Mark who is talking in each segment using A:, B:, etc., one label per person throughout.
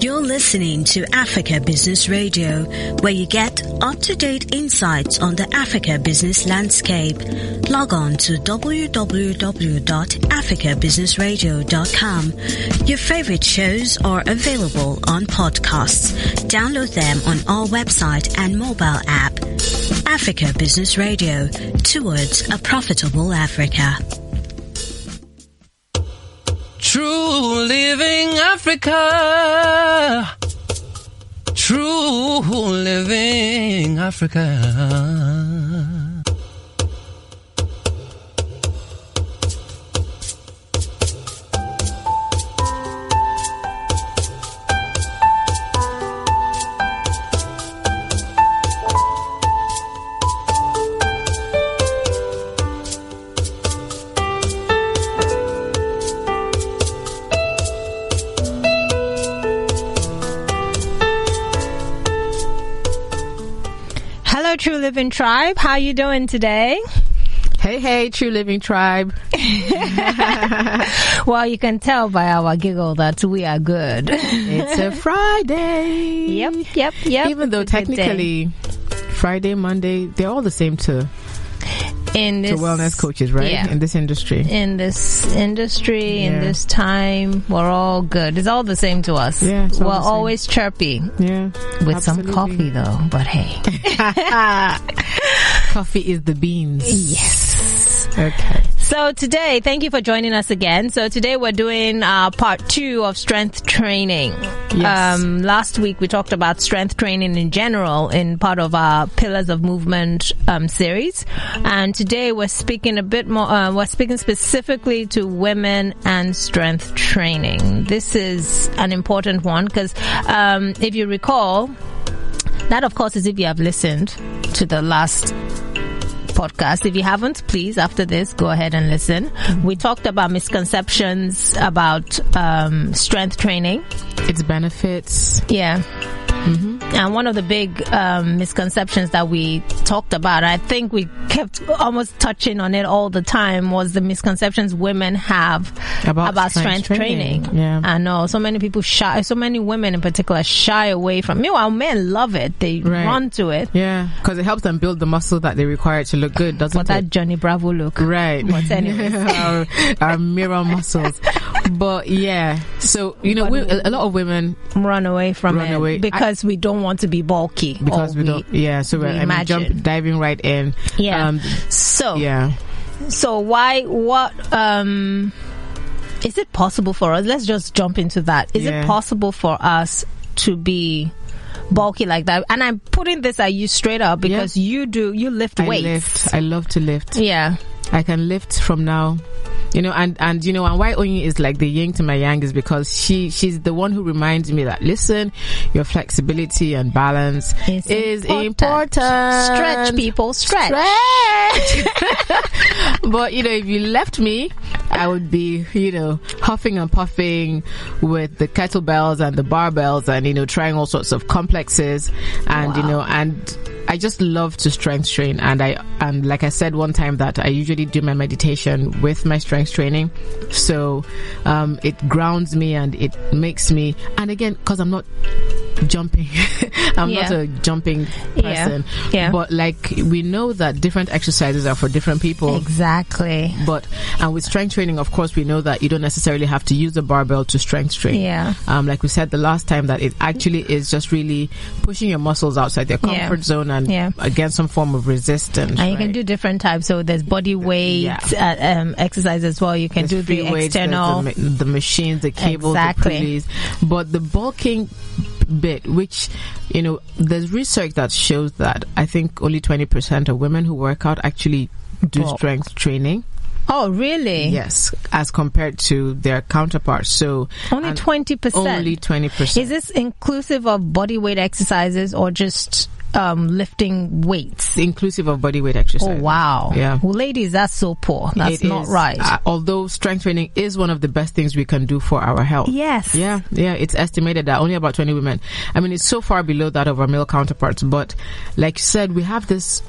A: You're listening to Africa Business Radio, where you get up-to-date insights on the Africa business landscape. Log on to www.africabusinessradio.com. Your favorite shows are available on podcasts. Download them on our website and mobile app. Africa Business Radio, towards a profitable Africa.
B: True living Africa. True living Africa.
C: True Living Tribe, how you doing today?
D: Hey, True Living Tribe.
C: Well, you can tell by our giggle that we are good.
D: It's a Friday.
C: Yep.
D: Even though technically Friday, Monday, they're all the same to wellness coaches, right?
C: Yeah.
D: In this industry.
C: In this time, we're all good. It's all the same to us.
D: Yeah,
C: we're always chirpy.
D: Yeah.
C: With some coffee, though. But hey.
D: Coffee is the beans.
C: Yes.
D: Okay.
C: So today, thank you for joining us again. So today we're doing part 2 of strength training.
D: Yes.
C: Last week we talked about strength training in general in part of our Pillars of Movement series. And today we're speaking a bit more, we're speaking specifically to women and strength training. This is an important one because if you recall, that of course is if you have listened to the last podcast. If you haven't, please, after this, go ahead and listen. We talked about misconceptions about strength training.
D: Its benefits.
C: Yeah. Mm-hmm. And one of the big misconceptions that we talked about, I think we kept almost touching on it all the time, was the misconceptions women have about strength training.
D: Yeah.
C: I know so many people so many women in particular shy away from. Meanwhile, men love it. They run to it.
D: Yeah, because it helps them build the muscle that they require to look good, doesn't it?
C: That Johnny Bravo look.
D: Right.
C: But anyway.
D: our mirror muscles. But yeah, so, a lot of women
C: run away from it because we don't want to be bulky.
D: Because we don't. Yeah, so diving right in.
C: Yeah. So why? What? Is it possible for us? Let's just jump into that. Is it possible for us to be bulky like that? And I'm putting this at you straight up because you lift weights.
D: I love to lift.
C: Yeah.
D: I can lift from now. And why Onyi is like the yin to my yang is because she's the one who reminds me that, listen, your flexibility and balance is important.
C: Stretch, people, stretch.
D: But, if you left me, I would be, huffing and puffing with the kettlebells and the barbells and, trying all sorts of complexes and, and I just love to strength train, and like I said one time that I usually do my meditation with my strength training, so it grounds me and it makes me, and again, because I'm not jumping I'm not a jumping person, but like we know that different exercises are for different people.
C: Exactly.
D: And with strength training, of course, we know that you don't necessarily have to use a barbell to strength train. Like we said the last time, that it actually is just really pushing your muscles outside their comfort zone and against some form of resistance.
C: And you can do different types. So there's body weight exercise as well. You can do the external,
D: the machines, the cables, the pulleys. But the bulking bit, which there's research that shows that I think only 20% of women who work out actually do strength training.
C: Oh, really?
D: Yes, as compared to their counterparts. So
C: only 20%.
D: Only 20%.
C: Is this inclusive of body weight exercises or just lifting weights?
D: Inclusive of body weight exercise.
C: Oh, wow.
D: Yeah.
C: Well, ladies, that's so poor. That's not right.
D: Although strength training is one of the best things we can do for our health.
C: Yes.
D: Yeah. It's estimated that only about 20 women. I mean, it's so far below that of our male counterparts. But like you said, we have this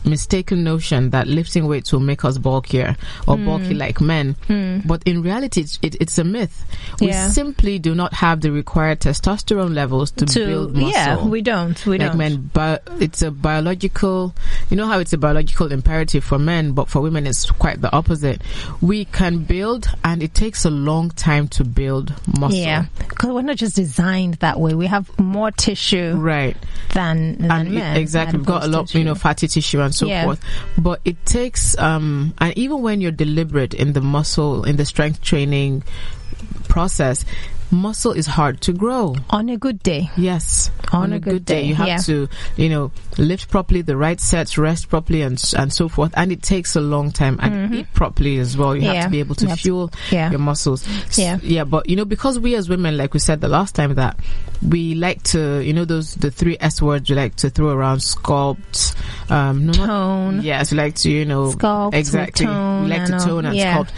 D: mistaken notion that lifting weights will make us bulkier or bulky like men. But in reality, it's a myth. We simply do not have the required testosterone levels to build muscle.
C: Yeah, we don't.
D: Men, but it's a biological, you know how it's a biological imperative for men, but for women it's quite the opposite. We can build, and it takes a long time to build muscle. Yeah,
C: because we're not just designed that way. We have more tissue than men.
D: Exactly. We've got a lot, fatty tissue and so forth. But it takes, and even when you're deliberate in the strength training process, muscle is hard to grow.
C: On a good day.
D: Yes. On a good day. You have to, lift properly, the right sets, rest properly, and so forth. And it takes a long time. And eat properly as well. You have to be able to fuel your muscles. But, because we as women, like we said the last time, that we like to, the 3 S words we like to throw around: sculpt,
C: tone.
D: Yes, we like to,
C: sculpt,
D: exactly.
C: Tone,
D: we like to tone and sculpt.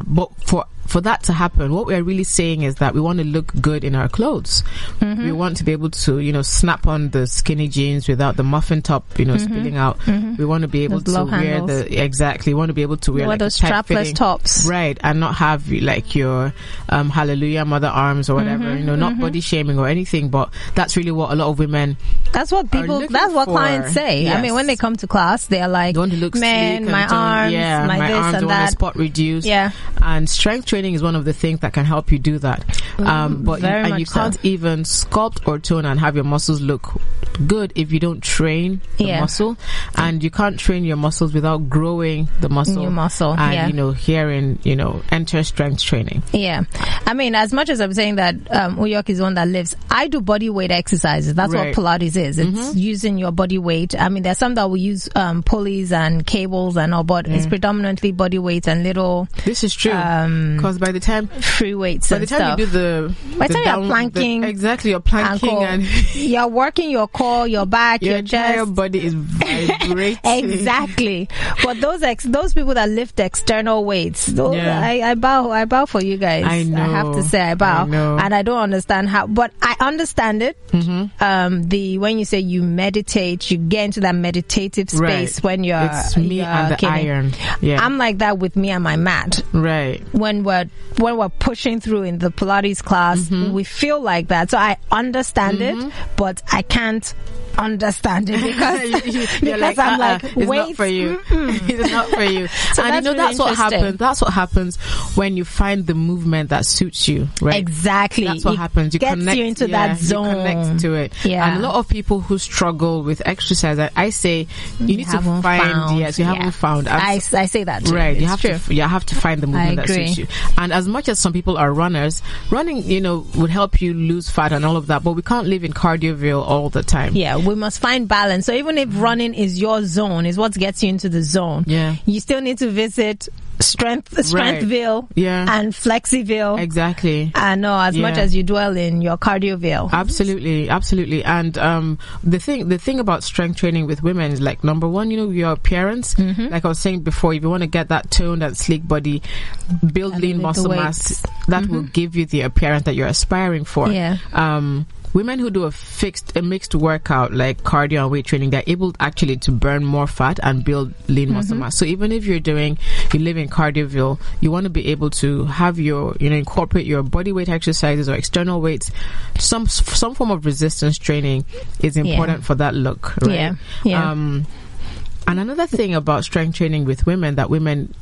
D: But for that to happen, what we're really saying is that we want to look good in our clothes. We want to be able to, snap on the skinny jeans without the muffin top, spilling out. We want to be able to wear we want to be able to wear
C: those strapless tops.
D: Right, and not have like your hallelujah mother arms or whatever, not body shaming or anything, but that's really what a lot of women
C: that's what clients say.
D: Yes.
C: I mean, when they come to class, they're like,
D: they want to look
C: man, my arms, my this
D: arms,
C: and that.
D: Spot reduced. And strength training is one of the things that can help you do that. But you can't even sculpt or tone and have your muscles look good if you don't train the muscle. And you can't train your muscles without growing the muscle.
C: New muscle.
D: And herein, enter strength training.
C: Yeah. I mean, as much as I'm saying that Uyok is one that lifts, I do body weight exercises. That's what Pilates is. It's using your body weight. I mean, there's some that will use pulleys and cables and all, but it's predominantly body weight and little.
D: This is true. Because by the time
C: free weights,
D: by the time you do
C: by the time you're planking,
D: you're planking and
C: you're working your core, your back, your chest,
D: your body is vibrating.
C: Exactly. But those people that lift external weights, I bow for you guys.
D: I know.
C: I have to say I bow, and I don't understand how, but I understand it. When you say you meditate, you get into that meditative space when you're
D: it's me and the iron.
C: I'm like that with me and my mat.
D: Right.
C: When we're pushing through in the Pilates class, we feel like that. So I understand it, but I can't understand it because I'm like,
D: it's not for you. It's not for you.
C: So
D: and
C: that's
D: that's what happens. That's what happens when you find the movement that suits you, right?
C: Exactly.
D: That's what happens. You
C: connect you into that zone.
D: You connect to it. And a lot of people who struggle with exercise, I say you need to find. Yes, you haven't found.
C: I say that too.
D: Right. You have to find the movement that suits you. And as much as some people are runners, running, would help you lose fat and all of that, but we can't live in Cardioville all the time.
C: Yeah, we must find balance. So even if running is your zone, is what gets you into the zone, you still need to visit Strengthville and Flexiville.
D: Exactly.
C: And as much as you dwell in your Cardioville.
D: Absolutely. And the thing about strength training with women is, like, number one, your appearance. Like I was saying before, if you want to get that toned and sleek body, build lean muscle mass, that will give you the appearance that you're aspiring for. Women who do a mixed workout like cardio and weight training, they're able actually to burn more fat and build lean muscle mass. So even if you live in Cardioville, you want to be able to have your, incorporate your body weight exercises or external weights. Some form of resistance training is important for that look, right? And another thing about strength training with women that women,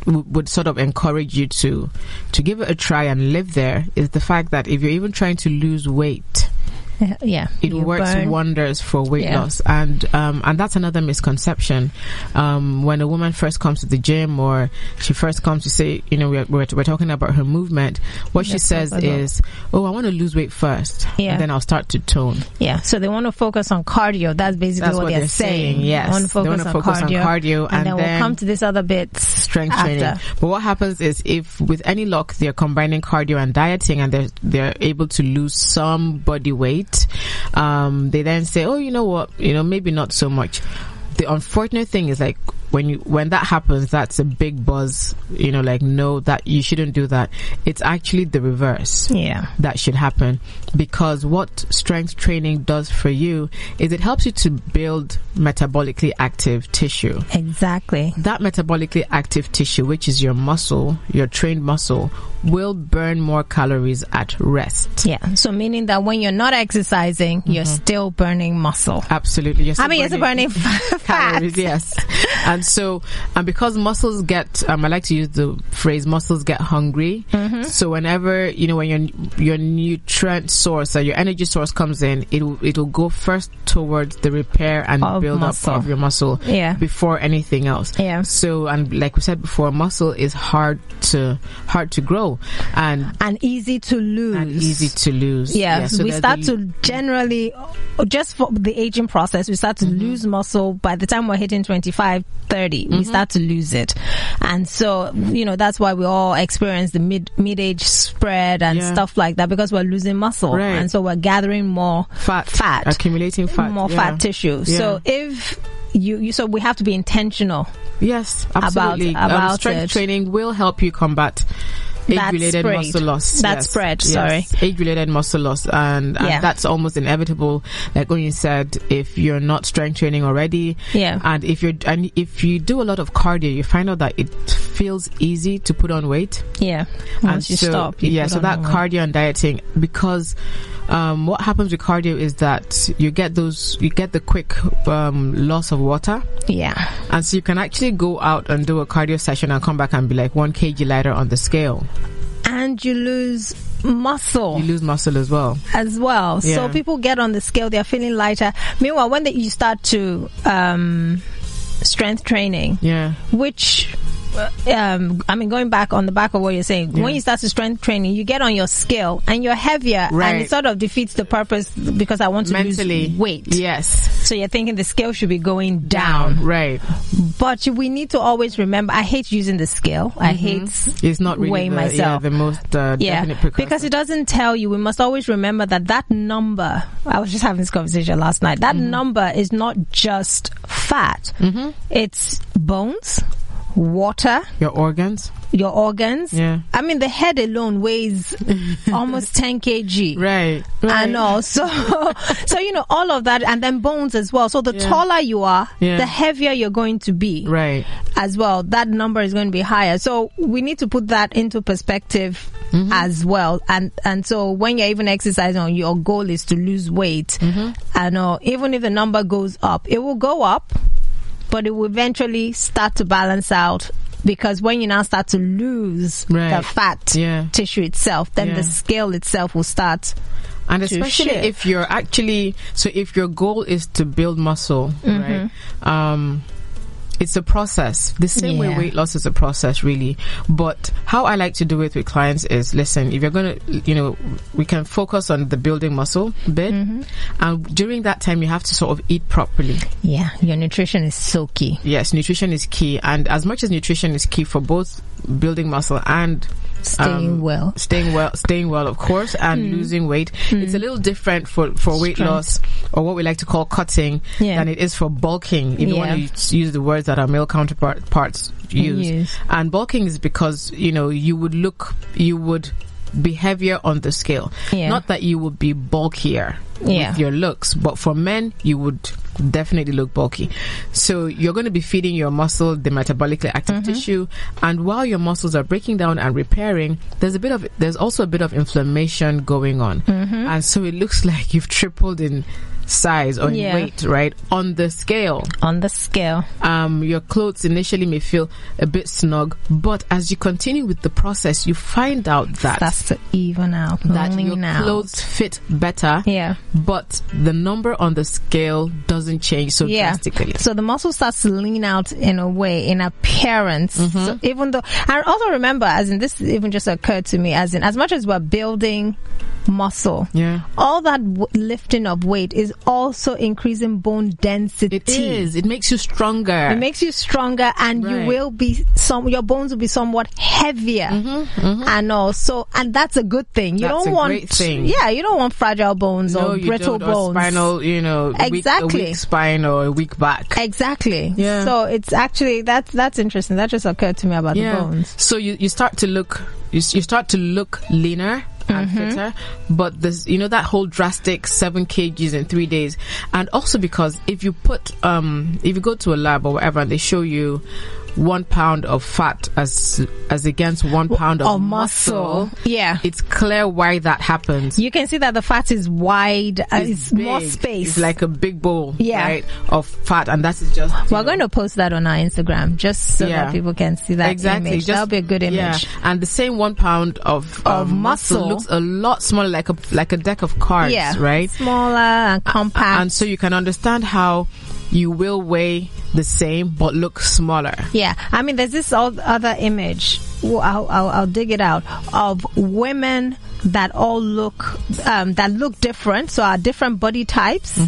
D: would sort of encourage you to give it a try and live there is the fact that if you're even trying to lose weight, it works wonders for weight loss. And that's another misconception. When a woman first comes to the gym, or she first comes to say, we're talking about her movement, what she says is, I want to lose weight first, and then I'll start to tone.
C: So they want to focus on cardio. That's basically what they're saying.
D: Yes,
C: they want to focus on cardio, and then we'll come to this other bit,
D: strength training. But what happens is, if with any luck they're combining cardio and dieting, and they're able to lose some body weight, they then say, you know what, maybe not so much. The unfortunate thing is, like, when that happens, that's a big buzz, like, no, that you shouldn't do that. It's actually the reverse that should happen, because what strength training does for you is it helps you to build metabolically active tissue.
C: Exactly.
D: That metabolically active tissue, which is your muscle, your trained muscle, will burn more calories at rest.
C: Yeah. So meaning that when you're not exercising, you're still burning muscle.
D: Absolutely. You're
C: still burning fat.
D: Calories, yes. And because muscles get, I like to use the phrase, muscles get hungry. So whenever, when your nutrient source or your energy source comes in, it'll go first towards the repair and build up of your muscle before anything else. Yeah. So, and like we said before, muscle is hard to grow and easy to lose.
C: Yeah. So we start to generally, just for the aging process, we start to lose muscle by the time we're hitting 25, 30. We start to lose it. And so, that's why we all experience the mid-age spread and stuff like that, because we're losing muscle. Right. And so we're gathering more fat,
D: accumulating fat,
C: more fat tissue. Yeah. So if so we have to be intentional.
D: Yes, absolutely.
C: About
D: strength training will help you combat age-related muscle loss. Age-related muscle loss, and that's almost inevitable. Like when you said, if you're not strength training already, and if you do a lot of cardio, you find out that it feels easy to put on weight.
C: Yeah, once you stop.
D: So that cardio and dieting, because what happens with cardio is that you get the quick loss of water.
C: Yeah,
D: and so you can actually go out and do a cardio session and come back and be like 1 kg lighter on the scale.
C: And you lose muscle.
D: You lose muscle as well.
C: Yeah. So people get on the scale, they're feeling lighter. Meanwhile, when you start to strength training, which going back on the back of what you're saying, when you start to strength training, you get on your scale and you're heavier, and it sort of defeats the purpose, because I want to lose weight.
D: Yes.
C: So you're thinking the scale should be going down.
D: Right.
C: But we need to always remember, I hate using the scale. I hate
D: it's not really
C: weighing myself.
D: the most definite precursor.
C: Because it doesn't tell you. We must always remember that number, I was just having this conversation last night, that number is not just fat. It's bones, water,
D: your organs.
C: Yeah. I mean, the head alone weighs almost 10 kg.
D: Right.
C: I know. So all of that, and then bones as well. So the taller you are, the heavier you're going to be.
D: Right.
C: As well. That number is going to be higher. So we need to put that into perspective as well. And so when you're even exercising, your goal is to lose weight. And even if the number goes up, it will go up, but it will eventually start to balance out, because when you now start to lose the fat tissue itself, then the scale itself will start.
D: And especially if you're if your goal is to build muscle, right? It's a process. The same way weight loss is a process, really. But how I like to do it with clients is, listen, if you're going to, we can focus on the building muscle bit. And during that time, you have to sort of eat properly.
C: Yeah, your nutrition is so key.
D: Yes, nutrition is key. And as much as nutrition is key for both building muscle and
C: staying well,
D: of course, and losing weight, it's a little different for weight loss, or what we like to call cutting, than it is for bulking, if you want to use the words that our male counterparts use. And bulking is because you would be heavier on the scale, not that you would be bulkier with your looks, but for men you would definitely look bulky. So you're going to be feeding your muscle the metabolically active tissue, and while your muscles are breaking down and repairing, there's also a bit of inflammation going on, and so it looks like you've tripled in size or in weight, right? On the scale. Your clothes initially may feel a bit snug, but as you continue with the process, you find out that
C: that's to even out,
D: that your clothes fit better. But the number on the scale doesn't change so drastically.
C: So the muscle starts to lean out in a way, in appearance. So even though, and also remember, as in this even just occurred to me, as much as we're building muscle, all that lifting of weight is also increasing bone density.
D: It is. It makes you stronger.
C: It makes you stronger, and
D: Right.
C: you will be your bones will be somewhat heavier. And also, and that's a good thing. You
D: That's
C: don't
D: a
C: want,
D: great thing.
C: yeah, you don't want fragile bones
D: No,
C: or
D: you
C: brittle
D: don't. Or
C: bones.
D: spinal, a
C: Exactly.
D: weak spine or a weak back.
C: Exactly.
D: Yeah.
C: So it's actually that's interesting. That just occurred to me about the bones.
D: So you start to look leaner and fitter, but this, that whole drastic 7 kgs in 3 days, and also because if you go to a lab or whatever and they show you 1 pound of fat as against 1 pound of muscle,
C: yeah,
D: it's clear why that happens.
C: You can see that the fat is wide, it's more
D: big.
C: space.
D: It's like a big bowl,
C: Yeah.
D: right, of fat, and that is just.
C: We're going to post that on our Instagram just so
D: Yeah.
C: that people can see that
D: Exactly.
C: image. That'll be a good image.
D: Yeah. And the same 1 pound of muscle looks a lot smaller, like a deck of cards,
C: Yeah,
D: right?
C: smaller and compact.
D: And so you can understand how you will weigh the same but look smaller.
C: Yeah, I mean, there's this other image. I'll dig it out, of women that all look different, so are different body types,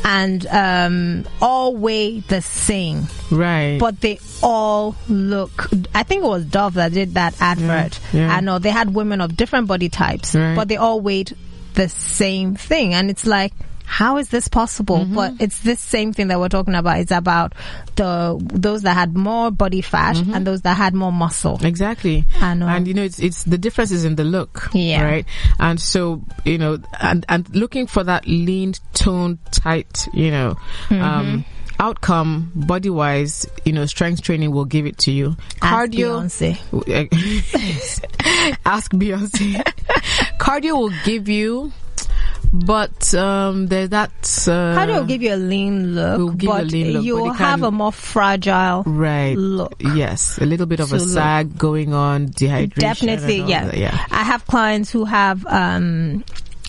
C: and all weigh the same,
D: Right.
C: but they all look. I think it was Dove that did that advert.
D: Yeah.
C: I know they had women of different body types,
D: Right.
C: but they all weighed the same thing, and it's like, how is this possible? But it's this same thing that we're talking about. It's about those that had more body fat and those that had more muscle.
D: Exactly.
C: I know.
D: And it's the difference is in the look.
C: Yeah.
D: Right. And so, and looking for that lean, toned, tight, outcome body wise, strength training will give it to you.
C: Ask Beyonce.
D: Ask Beyonce. Cardio will give you, but there's that.
C: Cardio will give you a lean look, but you will have a more fragile look.
D: Yes, a little bit of a sag going on, dehydration.
C: Definitely,
D: yeah.
C: I have clients who have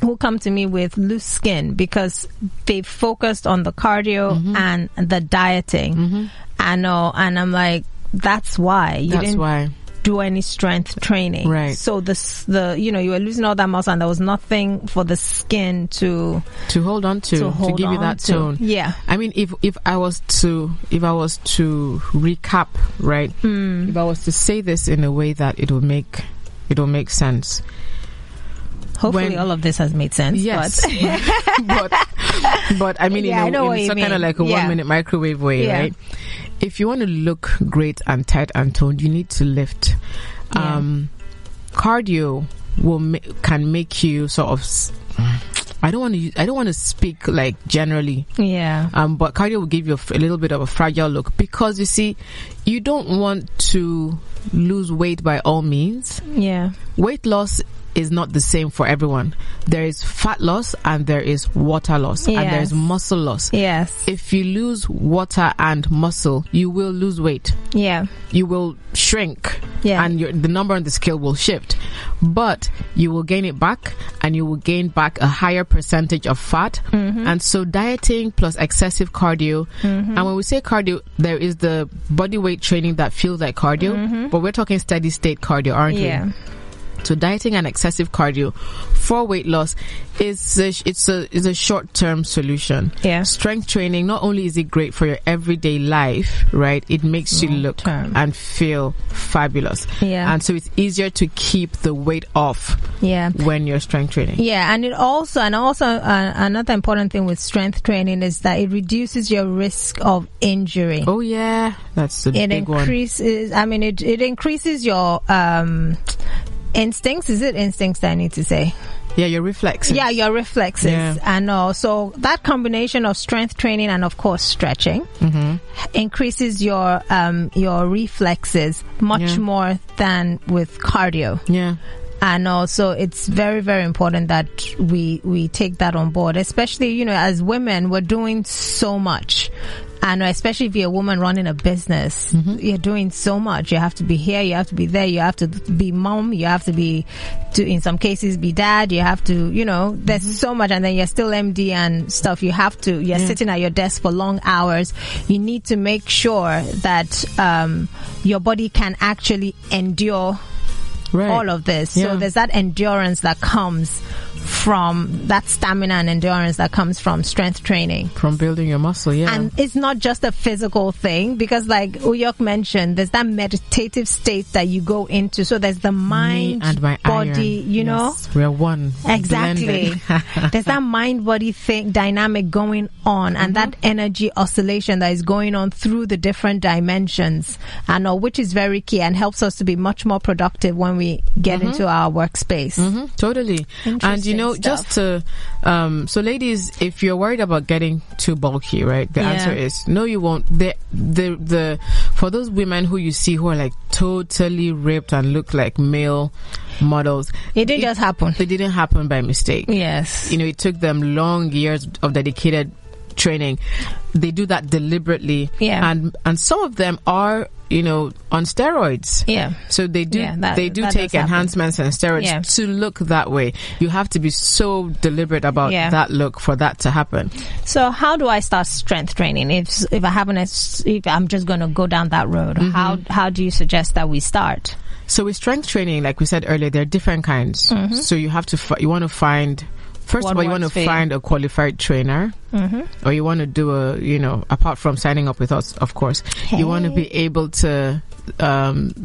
C: who come to me with loose skin because they've focused on the cardio and the dieting. I know, and I'm like, that's why you didn't do any strength training,
D: right? So
C: you were losing all that muscle, and there was nothing for the skin to
D: hold on to give you that tone.
C: Yeah,
D: I mean, if I was to recap, right? If I was to say this in a way that it'll make sense.
C: Hopefully, all of this has made sense.
D: Yes, but I mean, in some kind of like a 1 minute microwave way, right? If you want to look great and tight and toned, you need to lift. Cardio can make you sort of. I don't want to speak like generally.
C: Yeah.
D: But cardio will give you a little bit of a fragile look because you see, you don't want to lose weight by all means.
C: Yeah.
D: Weight loss is not the same for everyone. There is fat loss and there is water loss, and there's muscle loss.
C: Yes.
D: If you lose water and muscle, you will lose weight.
C: Yeah.
D: You will shrink.
C: Yeah.
D: And the number on the scale will shift. But you will gain it back, and you will gain back a higher percentage of fat. And so dieting plus excessive cardio. And when we say cardio, there is the body weight training that feels like cardio, but we're talking steady state cardio, aren't we?
C: Yeah.
D: So dieting and excessive cardio for weight loss is a short-term solution.
C: Yeah.
D: Strength training, not only is it great for your everyday life, right? It makes you look and feel fabulous.
C: Yeah.
D: And so it's easier to keep the weight off.
C: Yeah.
D: When you're strength training.
C: Yeah, and another important thing with strength training is that it reduces your risk of injury.
D: Oh yeah, that's the big one.
C: It increases your instincts. Is it instincts that I need to say?
D: Yeah, your reflexes.
C: Yeah, your reflexes.
D: Yeah.
C: And so that combination of strength training and of course stretching increases your reflexes much more than with cardio.
D: Yeah.
C: And also, it's very, very important that we take that on board. Especially, as women, we're doing so much. And especially if you're a woman running a business, you're doing so much. You have to be here, you have to be there, you have to be mom, you have to be, in some cases, be dad, you have to, there's so much. And then you're still MD and stuff. You're sitting at your desk for long hours. You need to make sure that your body can actually endure all of this. So there's that endurance that comes from that stamina and endurance that comes from strength training.
D: From building your muscle, yeah.
C: And it's not just a physical thing, because like Uyok mentioned, there's that meditative state that you go into. So there's the mind,
D: and my
C: body,
D: iron.
C: you know?
D: We're one.
C: Exactly. There's that mind body thing dynamic going on, and that energy oscillation that is going on through the different dimensions, and which is very key and helps us to be much more productive when we get into our workspace.
D: Totally. And you know, just to so ladies, if you're worried about getting too bulky, right, the answer is no, you won't. The for those women who you see who are like totally ripped and look like male models,
C: it didn't just happen.
D: It didn't happen by mistake.
C: Yes.
D: You know, it took them long years of dedicated training. They do that deliberately.
C: Yeah.
D: And some of them are, you know, on steroids.
C: Yeah.
D: So they do
C: that
D: take enhancements and steroids to look that way. You have to be so deliberate about that look for that to happen.
C: So how do I start strength training if I'm just going to go down that road? How do you suggest that we start?
D: So with strength training, like we said earlier, there are different kinds. So you have to you want to find, first of all, you want to find a qualified trainer, or you want to do apart from signing up with us, of course, you want to be able to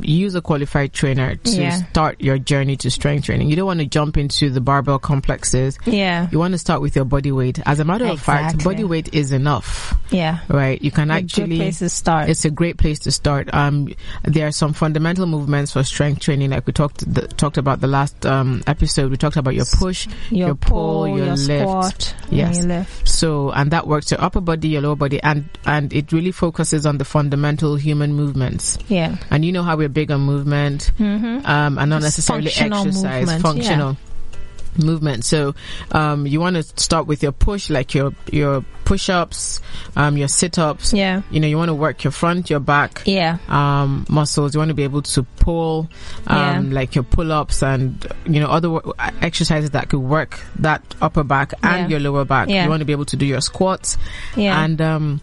D: use a qualified trainer to start your journey to strength training. You don't want to jump into the barbell complexes.
C: Yeah.
D: You want to start with your body weight. As a matter of fact, body weight is enough.
C: Yeah.
D: Right. You can actually.
C: Good place to start.
D: It's a great place to start. There are some fundamental movements for strength training, like we talked about the last episode. We talked about your push, your pull, your lift,
C: squat,
D: yes.
C: Your lift.
D: So, and that works your upper body, your lower body, and it really focuses on the fundamental human movements.
C: Yeah.
D: And you know how we're big on movement, and not necessarily exercise, functional movement. So you want to start with your push, like your push-ups, your sit-ups.
C: Yeah.
D: You know, you want to work your front, your back muscles. You want to be able to pull, like your pull-ups and, you know, other exercises that could work that upper back and your lower back. You want to be able to do your squats. And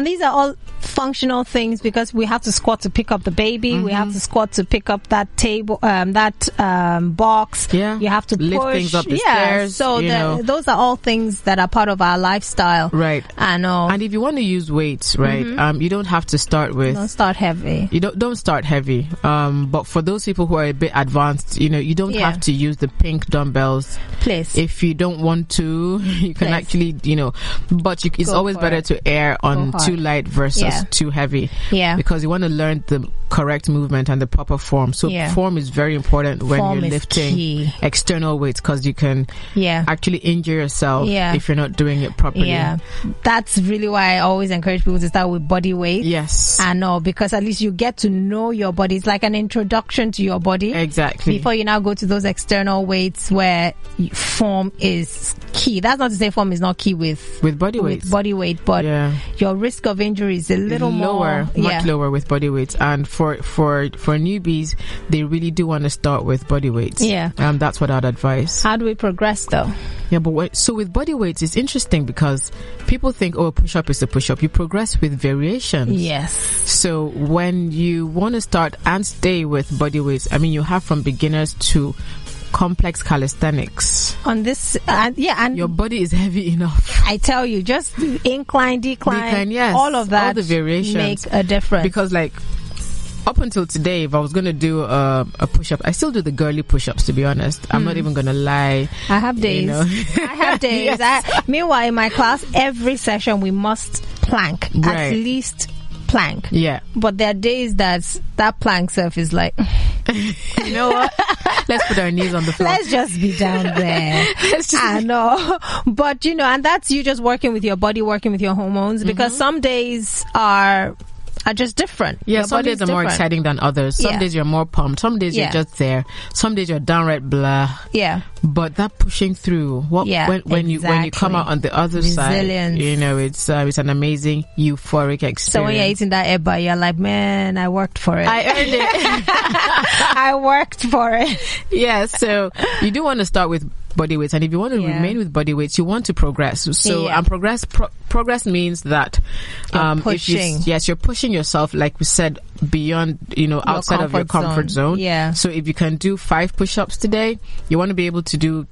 C: these are all functional things, because we have to squat to pick up the baby. We have to squat to pick up that table, box.
D: Yeah.
C: You have to
D: lift
C: push
D: things up the stairs.
C: So those are all things that are part of our lifestyle.
D: Right.
C: I know.
D: And if you want to use weights, right, you don't have to start with.
C: Don't start heavy.
D: You don't start heavy. But for those people who are a bit advanced, you know, you don't have to use the pink dumbbells.
C: Please.
D: If you don't want to, you can actually, you know, but it's always better to err on too light versus too heavy.
C: Yeah.
D: Because you want to learn the correct movement and the proper form. So form is very important when you're lifting external weights, because you can actually injure yourself if you're not doing it properly.
C: Yeah. That's really why I always encourage people to start with body weight.
D: Yes.
C: I know, because at least you get to know your body. It's like an introduction to your body.
D: Exactly.
C: Before you now go to those external weights where form is key. That's not to say form is not key with body weight, but your risk of injury is a little
D: lower, much lower with body weights. And for newbies, they really do want to start with body weights.
C: Yeah.
D: That's what I'd advise.
C: How do we progress though?
D: Yeah, but so with body weights, it's interesting because people think, a push-up is a push-up. You progress with variations.
C: Yes.
D: So when you want to start and stay with body weights, I mean, you have from beginners to complex calisthenics.
C: On this, and
D: your body is heavy enough.
C: I tell you, just incline, decline,
D: yes,
C: all of that,
D: all the variations
C: make a difference.
D: Because like, up until today, if I was going to do a push-up, I still do the girly push-ups, to be honest. I'm not even going to lie.
C: I have days.
D: You know?
C: I have days.
D: Yes.
C: Meanwhile, in my class, every session we must plank. At least plank.
D: Yeah.
C: But there are days that plank surf is like...
D: You know what? Let's put our knees on the floor.
C: Let's just be down there. I know. But, you know, and that's you just working with your body, working with your hormones, because some days are just different.
D: Yeah, some days are more exciting than others. Some days you're more pumped. Some days you're just there. Some days you're downright blah.
C: Yeah.
D: But that pushing through, when you come out on the other side, you know, it's an amazing euphoric experience.
C: So when you're eating that eba, you're like, man, I worked for it.
D: I earned it.
C: I worked for it.
D: Yeah, so you do want to start with body weights, and if you want to remain with body weights, you want to progress. So progress means that
C: you're pushing.
D: You're pushing yourself, like we said, beyond, you know, outside of your comfort zone.
C: Yeah.
D: So if you can do 5 push-ups today, you want to be able to do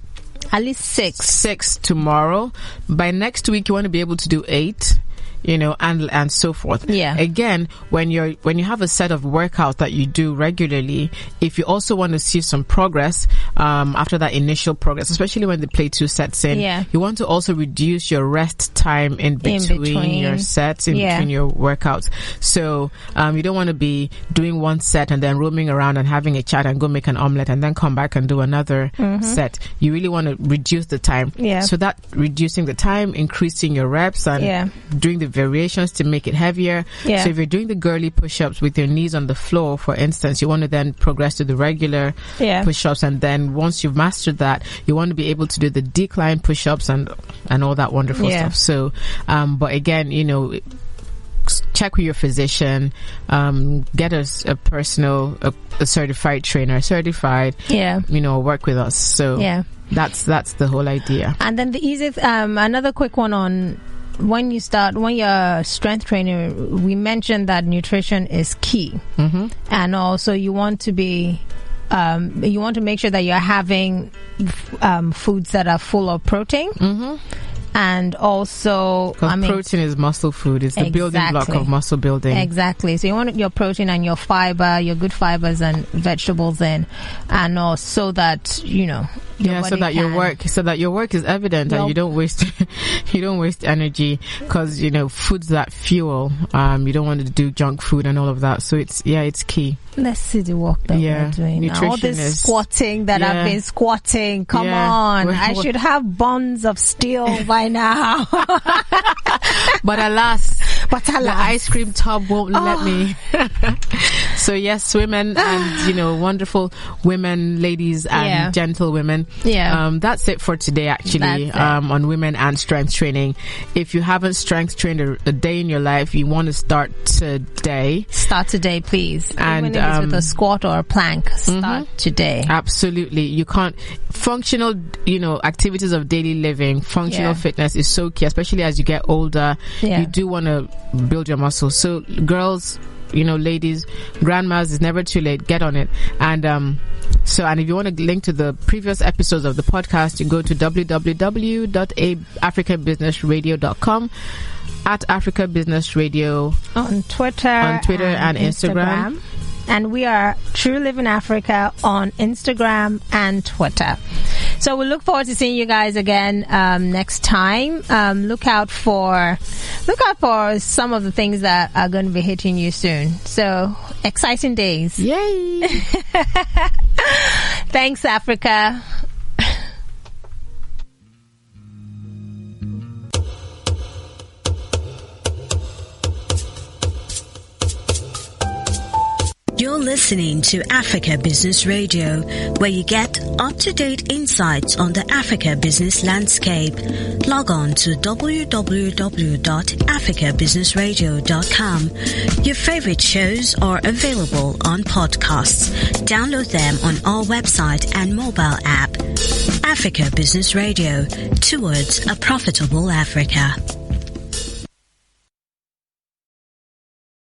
C: At least 6.
D: 6 tomorrow. By next week, you want to be able to do 8. And so forth.
C: Yeah.
D: Again, when you have a set of workouts that you do regularly, if you also want to see some progress, after that initial progress, especially when the play 2 sets in, you want to also reduce your rest time in between your sets, in between your workouts. So, you don't want to be doing one set and then roaming around and having a chat and go make an omelette and then come back and do another set. You really want to reduce the time.
C: Yeah.
D: So that reducing the time, increasing your reps and doing the variations to make it heavier.
C: Yeah.
D: So if you're doing the girly push-ups with your knees on the floor, for instance, you want to then progress to the regular push-ups, and then once you've mastered that, you want to be able to do the decline push-ups and all that wonderful stuff. So, but again, check with your physician, get a personal, a certified trainer, work with us. So that's the whole idea.
C: And then the easiest, another quick one on when you're strength training, we mentioned that nutrition is key. And also you want to make sure that you're having foods that are full of protein. And also,
D: protein is muscle food. It's the building block of muscle building.
C: Exactly. So you want your protein and your fiber, your good fibers and vegetables in, and also that so that your work is evident and you don't waste energy, because foods that fuel. You don't want to do junk food and all of that. So it's key. Let's see the work that we're doing now. All this squatting that I've been squatting. Come on. I should have buns of steel by now.
D: But alas, the ice cream tub won't let me. So yes, women and wonderful women, ladies and gentle women. That's it for today, actually, on women and strength training. If you haven't strength trained a day in your life, you want to start today.
C: Start today, please. And even if it's with a squat or a plank, start today.
D: Absolutely. You can't. Functional, activities of daily living, functional fitness is so key, especially as you get older. You do want to build your muscles. So girls, ladies, grandmas, it's never too late. Get on it. And and if you want to link to the previous episodes of the podcast, you go to www.africabusinessradio.com, at Africa Business Radio
C: on Twitter
D: and Instagram.
C: And we are True Living Africa on Instagram and Twitter. So we look forward to seeing you guys again next time. Look out for some of the things that are going to be hitting you soon. So exciting days.
D: Yay!
C: Thanks, Africa.
A: You're listening to Africa Business Radio, where you get up-to-date insights on the Africa business landscape. Log on to www.africabusinessradio.com. Your favorite shows are available on podcasts. Download them on our website and mobile app. Africa Business Radio, towards a profitable Africa.